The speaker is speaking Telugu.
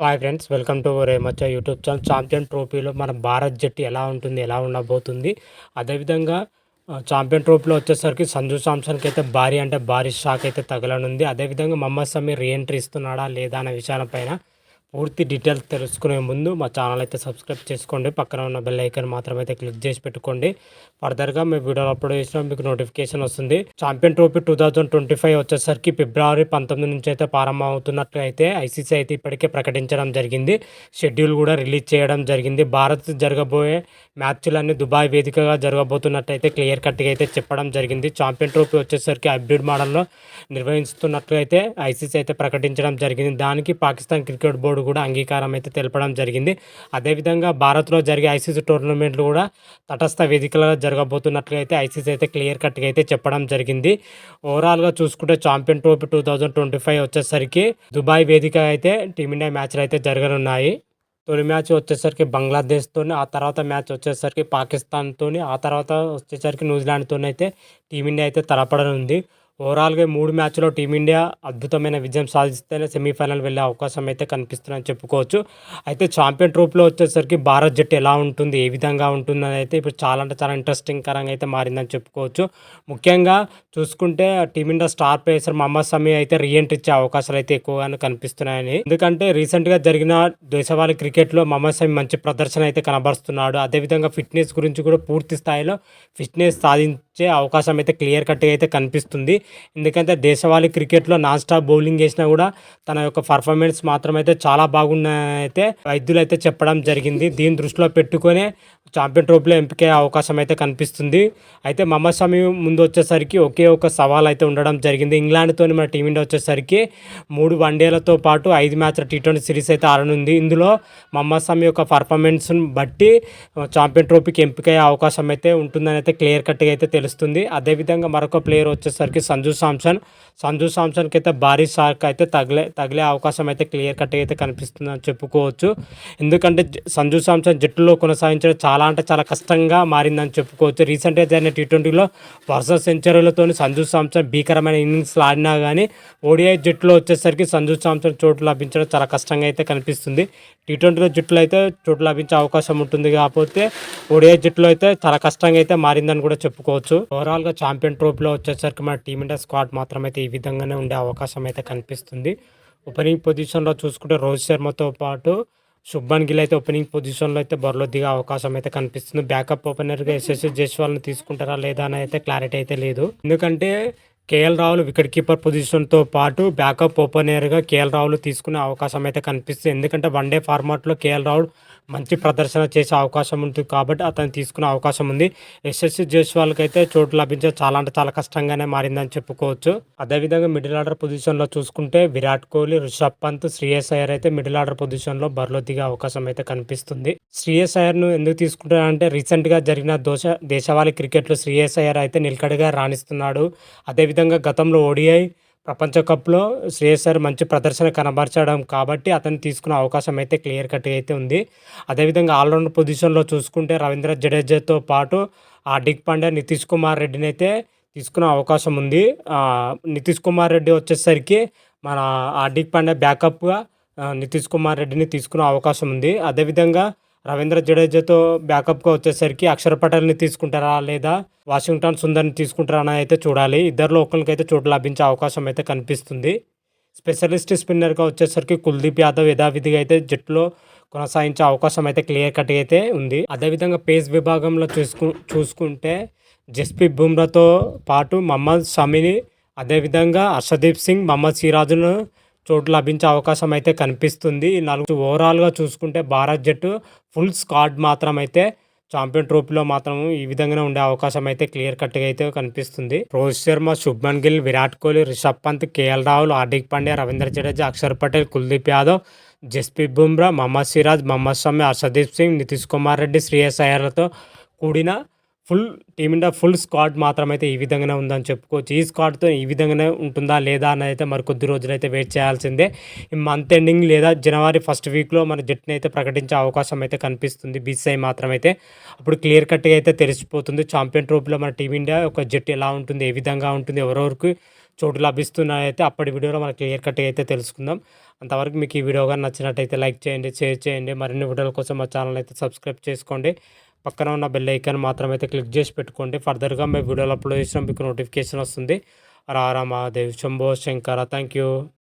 హాయ్ ఫ్రెండ్స్, వెల్కమ్ టు రేమచ్చ యూట్యూబ్ ఛానల్. ఛాంపియన్ ట్రోఫీలో మన భారత్ జట్టు ఎలా ఉంటుంది, ఎలా ఉండబోతుంది? అదేవిధంగా ఛాంపియన్ ట్రోఫీలో వచ్చేసరికి సంజు సామ్సన్కి అయితే భారీ అంటే భారీ షాక్ అయితే తగలనుంది. అదేవిధంగా మహమ్మద్ సమీర్ రీఎంట్రీ ఇస్తున్నాడా లేదా అనే విషయాలపైన పూర్తి డీటెయిల్స్ తెలుసుకునే ముందు మా ఛానల్ అయితే సబ్స్క్రైబ్ చేసుకోండి. పక్కన ఉన్న బెల్ ఐకాన్ మాత్రం అయితే క్లిక్ చేసి పెట్టుకోండి. ఫర్దర్గా మీ వీడియోలు అప్లోడ్ చేసినా మీకు నోటిఫికేషన్ వస్తుంది. ఛాంపియన్ ట్రోఫీ 2025 వచ్చేసరికి ఫిబ్రవరి 19 నుంచి అయితే ప్రారంభం అవుతున్నట్లు అయితే ఐసీసీ అయితే ఇప్పటికే ప్రకటించడం జరిగింది. షెడ్యూల్ కూడా రిలీజ్ చేయడం జరిగింది. భారత్ జరగబోయే మ్యాచ్లన్నీ దుబాయ్ వేదికగా జరగబోతున్నట్టయితే క్లియర్ కట్గా అయితే చెప్పడం జరిగింది. ఛాంపియన్ ట్రోఫీ వచ్చేసరికి హైబ్రిడ్ మోడల్లో నిర్వహిస్తున్నట్లు అయితే ఐసీసీ అయితే ప్రకటించడం జరిగింది. దానికి పాకిస్తాన్ క్రికెట్ బోర్డు కూడా అంగీకారం అయితే తెలపడం జరిగింది. అదేవిధంగా భారత్లో జరిగే ఐసీసీ టోర్నమెంట్లు కూడా తటస్థ వేదికలుగా జరగబోతున్నట్లు అయితే ఐసీసీ అయితే క్లియర్ కట్గా అయితే చెప్పడం జరిగింది. ఓవరాల్గా చూసుకుంటే ఛాంపియన్ ట్రోఫీ 2025 వచ్చేసరికి దుబాయ్ వేదిక అయితే టీమిండియా మ్యాచ్లు అయితే జరగనున్నాయి. తొలి మ్యాచ్ వచ్చేసరికి బంగ్లాదేశ్తోని, ఆ తర్వాత మ్యాచ్ వచ్చేసరికి పాకిస్తాన్తోని, ఆ తర్వాత వచ్చేసరికి న్యూజిలాండ్తోని అయితే టీమిండియా అయితే తలపడనుంది. ఓవరాల్గా 3 మ్యాచ్లో టీమిండియా అద్భుతమైన విజయం సాధిస్తేనే సెమీఫైనల్ వెళ్ళే అవకాశం అయితే కనిపిస్తుందని చెప్పుకోవచ్చు. అయితే ఛాంపియన్ ట్రోఫీలో వచ్చేసరికి భారత్ జట్టు ఎలా ఉంటుంది, ఏ విధంగా ఉంటుందని అయితే ఇప్పుడు చాలా అంటే చాలా ఇంట్రెస్టింగ్ కరంగా అయితే మారిందని చెప్పుకోవచ్చు. ముఖ్యంగా చూసుకుంటే టీమిండియా స్టార్ ప్లేయర్ మహమ్మద్ సమీ అయితే రీఎంట్రీ ఇచ్చే అవకాశాలు అయితే ఎక్కువగానే కనిపిస్తున్నాయని. ఎందుకంటే రీసెంట్గా జరిగిన దేశవాళీ క్రికెట్లో మహమ్మద్ సమీ మంచి ప్రదర్శన అయితే కనబరుస్తున్నాడు. అదేవిధంగా ఫిట్నెస్ గురించి కూడా పూర్తి స్థాయిలో ఫిట్నెస్ సాధించే అవకాశం అయితే క్లియర్ కట్గా అయితే కనిపిస్తుంది. ఎందుకంటే దేశవాళీ క్రికెట్లో నాన్ స్టాప్ బౌలింగ్ చేసినా కూడా తన యొక్క పర్ఫార్మెన్స్ మాత్రం అయితే చాలా బాగున్నాయైతే వైద్యులు అయితే చెప్పడం జరిగింది. దీన్ని దృష్టిలో పెట్టుకొని ఛాంపియన్ ట్రోఫీలో ఎంపిక అవకాశం అయితే కనిపిస్తుంది. అయితే మహమ్మద్ షమి ముందు వచ్చేసరికి ఒకే ఒక సవాల్ అయితే ఉండడం జరిగింది. ఇంగ్లాండ్తో మన టీమిండియా వచ్చేసరికి 3 వన్డేలతో పాటు 5 మ్యాచ్ల T20 సిరీస్ అయితే ఆడనుంది. ఇందులో మహమ్మద్ షమి యొక్క పర్ఫార్మెన్స్ను బట్టి ఛాంపియన్ ట్రోఫీకి ఎంపిక అయ్యే అవకాశం అయితే ఉంటుందని అయితే క్లియర్ కట్గా అయితే తెలుస్తుంది. అదేవిధంగా మరొక ప్లేయర్ వచ్చేసరికి సంజు సామ్సన్కి అయితే భారీ షాక్ అయితే తగిలే అవకాశం అయితే క్లియర్ కట్గా అయితే కనిపిస్తుందని చెప్పుకోవచ్చు. ఎందుకంటే సంజు సామ్సన్ జట్టులో కొనసాగించడం చాలా అంటే చాలా కష్టంగా మారిందని చెప్పుకోవచ్చు. రీసెంట్గా జరిగిన T20లో వరుస సెంచరీలతో సంజు సామ్సన్ భీకరమైన ఇన్నింగ్స్లు ఆడినా కానీ ఓడిఐ జట్టులో వచ్చేసరికి సంజు సామ్సన్ చోటు లభించడం చాలా కష్టంగా అయితే కనిపిస్తుంది. T20లో జట్టులో అయితే చోటు లభించే అవకాశం ఉంటుంది, కాకపోతే ఓడిఐ జట్టులో అయితే చాలా కష్టంగా అయితే మారిందని కూడా చెప్పుకోవచ్చు. ఓవరాల్గా ఛాంపియన్ ట్రోఫీలో వచ్చేసరికి మన టీమిండియా స్క్వాడ్ మాత్రం అయితే ఈ విధంగానే ఉండే అవకాశం అయితే కనిపిస్తుంది. ఓపెనింగ్ పొజిషన్లో చూసుకుంటే రోహిత్ శర్మతో పాటు శుభ్మన్ గిల్ అయితే ఓపెనింగ్ పొజిషన్లో అయితే బరిలో దిగే అవకాశం అయితే కనిపిస్తుంది. బ్యాకప్ ఓపెనర్గా యశస్వి జైస్వాల్ని తీసుకుంటారా లేదా అని అయితే క్లారిటీ అయితే లేదు. ఎందుకంటే కేఎల్ రాహుల్ వికెట్ కీపర్ పొజిషన్తో పాటు బ్యాకప్ ఓపెనర్గా కేఎల్ రాహుల్ తీసుకునే అవకాశం అయితే కనిపిస్తుంది. ఎందుకంటే వన్డే ఫార్మాట్లో కేఎల్ రాహుల్ మంచి ప్రదర్శన చేసే అవకాశం ఉంటుంది కాబట్టి అతను తీసుకునే అవకాశం ఉంది. యశస్వి జైస్వాల్కి అయితే చోటు లభించే చాలా అంటే చాలా కష్టంగానే మారిందని చెప్పుకోవచ్చు. అదేవిధంగా మిడిల్ ఆర్డర్ పొజిషన్లో చూసుకుంటే విరాట్ కోహ్లీ, రిషబ్ పంత్, శ్రేయస్ అయ్యర్ అయితే మిడిల్ ఆర్డర్ పొజిషన్లో బరిలో దిగే అవకాశం అయితే కనిపిస్తుంది. శ్రేయస్ అయ్యర్ను ఎందుకు తీసుకుంటారంటే రీసెంట్గా జరిగిన దేశవాళీ క్రికెట్లో శ్రేయస్ అయ్యర్ అయితే నిలకడగా రాణిస్తున్నాడు. అదేవిధంగా గతంలో ఓడిఐ ప్రపంచ కప్లో శ్రేయస్ అయ్యర్ మంచి ప్రదర్శన కనబరచడం కాబట్టి అతను తీసుకునే అవకాశం అయితే క్లియర్ కట్గా అయితే ఉంది. అదేవిధంగా ఆల్రౌండర్ పొజిషన్లో చూసుకుంటే రవీంద్ర జడేజాతో పాటు హార్దిక్ పాండ్యా, నితీష్ కుమార్ రెడ్డిని అయితే తీసుకునే అవకాశం ఉంది. నితీష్ కుమార్ రెడ్డి వచ్చేసరికి మన హార్దిక్ పాండ్యా బ్యాకప్గా నితీష్ కుమార్ రెడ్డిని తీసుకునే అవకాశం ఉంది. అదేవిధంగా రవీంద్ర జడేజాతో బ్యాకప్గా వచ్చేసరికి అక్షర్ పటేల్ని తీసుకుంటారా లేదా వాషింగ్టన్ సుందర్ని తీసుకుంటారా అని అయితే చూడాలి. ఇద్దరిలో ఒకరికైతే చోటు లభించే అవకాశం అయితే కనిపిస్తుంది. స్పెషలిస్ట్ స్పిన్నర్గా వచ్చేసరికి కుల్దీప్ యాదవ్ యథావిధిగా అయితే జట్టులో కొనసాగించే అవకాశం అయితే క్లియర్ కట్గా అయితే ఉంది. అదేవిధంగా పేస్ విభాగంలో చూసుకుంటే జస్ప్రీత్ బుమ్రాతో పాటు మహమ్మద్ షమిని, అదేవిధంగా హర్షదీప్ సింగ్, మహమ్మద్ సిరాజ్ను చోటు లభించే అవకాశం అయితే కనిపిస్తుంది. ఈ 4 ఓవరాల్గా చూసుకుంటే భారత్ జట్టు ఫుల్ స్క్వాడ్ మాత్రం అయితే ఛాంపియన్ ట్రోఫీలో మాత్రం ఈ విధంగానే ఉండే అవకాశం అయితే క్లియర్ కట్గా అయితే కనిపిస్తుంది. రోహిత్ శర్మ, శుభ్మన్ గిల్, విరాట్ కోహ్లీ, రిషబ్ పంత్, కేఎల్ రాహుల్, హార్దిక్ పాండ్యా, రవీంద్ర జడేజా, అక్షర్ పటేల్, కుల్దీప్ యాదవ్, జస్ప్రీత్ బుమ్రా, మహమ్మద్ సిరాజ్, మహమ్మద్ షమి, హర్షదీప్ సింగ్, నితీష్ కుమార్ రెడ్డి, శ్రేయస్ అయ్యర్లతో కూడిన టీమిండియా ఫుల్ స్క్వాడ్ మాత్రమైతే ఈ విధంగానే ఉందని చెప్పుకోవచ్చు. ఈ స్క్వాడ్‌తో ఈ విధంగానే ఉంటుందా? లేదా? అన్నదైతే మరికొద్ది రోజులైతే వెయిట్ చేయాల్సిందే. ఈ మంత్ ఎండింగ్ లేదా జనవరి ఫస్ట్ వీక్‌లో మన జట్టునైతే ప్రకటించే అవకాశం అయితే కనిపిస్తుంది బీసీసీఐ మాత్రమైతే. అప్పుడు క్లియర్ కట్‌గా అయితే తెలిసిపోతుంది. ఛాంపియన్ ట్రోఫీలో మన టీమిండియా ఒక జట్టు ఎలా ఉంటుంది? ఏ విధంగా ఉంటుంది? ఎవరెవరికి చోటు లభిస్తున్నాయైతే అప్పటి వీడియోలో మనకు క్లియర్ కట్‌గా అయితే తెలుసుకుందాం. అంతవరకు మీకు ఈ వీడియో గాని నచ్చినట్టయితే లైక్ చేయండి, షేర్ చేయండి. మరిన్ని వీడియోల కోసం మా ఛానల్ అయితే సబ్స్క్రైబ్ చేసుకోండి. పక్కన ఉన్న బెల్ ఐకాన్ మాత్రమైతే క్లిక్ చేసి పెట్టుకోండి. ఫర్దర్‌గా మేము వీడియోలు అప్లోడ్ చేసినా మీకు నోటిఫికేషన్ వస్తుంది. హర హర మహాదేవ్, శంభో శంకర. Thank you.